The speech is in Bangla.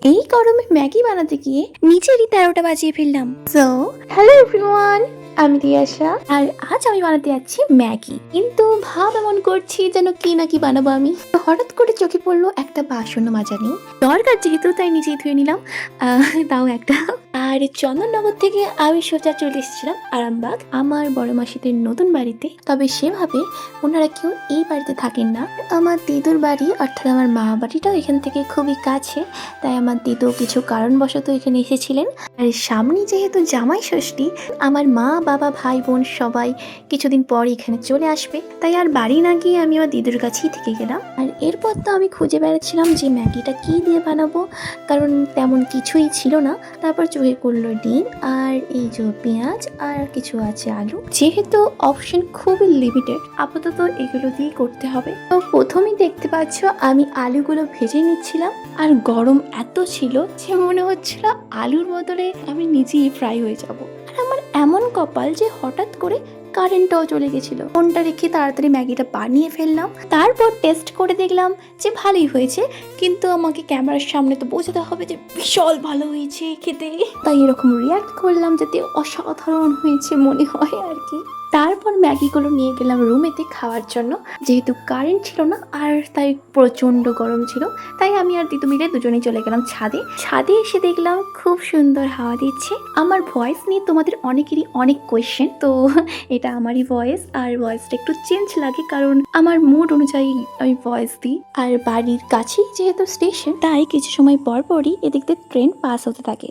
এই গরমে ম্যাগি বানাতে গিয়ে নিজেরই ১৩টা বাজিয়ে ফেললাম। সো হ্যালো এভরিওয়ান, আমি তিয়াশা আর আজ আমি বানাতে যাচ্ছি ম্যাগি। কিন্তু ভাব এমন করছি যেন কি না কি বানাবো আমি। হঠাৎ করে চোখে পড়লো একটা বাসন মাজা নেই, দরকার যেহেতু তাই নিজেই ধুয়ে নিলাম, তাও একটা। আর চন্দননগর থেকে আমি সোজা চলে এসেছিলাম আরামবাগ আমার বড় মাসিদের নতুন বাড়িতে। তবে সেভাবে ওনারা কেউ এই বাড়িতে থাকেন না। আমার দিদুর বাড়ি অর্থাৎ আমার মা বাড়িটাও এখান থেকে খুবই কাছে, তাই আমার দিদু কিছু কারণবশত এখানে এসেছিলেন। আর সামনে যেহেতু জামাই ষষ্ঠী, আমার মা বাবা ভাই বোন সবাই কিছুদিন পর এখানে চলে আসবে, তাই আর বাড়ি না গিয়ে আমি আমার দিদুর কাছেই থেকে গেলাম। আর এরপর তো আমি খুঁজে বেড়াচ্ছিলাম যে ম্যাগিটা কি দিয়ে বানাবো, কারণ তেমন কিছুই ছিল না। তারপর চোখে করলো ডিম আর এই যে পেঁয়াজ আর কিছু আছে আলু। যেহেতু অপশন খুবই লিমিটেড, আপাতত এগুলো দিয়ে করতে হবে। তো প্রথমেই দেখতে পাচ্ছ আমি আলুগুলো ভেজে নিচ্ছিলাম, আর গরম এত ছিল যে মনে হচ্ছিল আলুর বদলে আমি নিজেই ফ্রাই হয়ে যাব। আর আমার এমন কপাল যে হঠাৎ করে কারেন্টটাও চলে গেছিল। ফোনটা রেখে তাড়াতাড়ি ম্যাগিটা বানিয়ে ফেললাম। তারপর টেস্ট করে দেখলাম যে ভালোই হয়েছে, কিন্তু আমাকে ক্যামেরার সামনে তো বোঝাতে হবে যে বিশাল ভালো হয়েছে খেতে, তাই এরকম রিয়াক্ট করলাম যাতে অসাধারণ হয়েছে মনে হয় আর কি। তারপর ম্যাগিগুলো নিয়ে গেলাম রুমেতে খাওয়ার জন্য, যেহেতু কারেন্ট ছিল না আর তাই প্রচণ্ড গরম ছিল, তাই আমি আর দিদু মিলে দুজনেই চলে গেলাম ছাদে। ছাদে এসে দেখলাম খুব সুন্দর হাওয়া দিচ্ছে। আমার ভয়েস নিয়ে তোমাদের অনেকেরই অনেক কোয়েশ্চেন, তো এটা আমারই ভয়েস, আর ভয়েসটা একটু চেঞ্জ লাগে কারণ আমার মুড অনুযায়ী আমি ভয়েস দিই। আর বাড়ির কাছেই যেহেতু স্টেশন, তাই কিছু সময় পর পরই এদিক দিয়ে ট্রেন পাস হতে থাকে।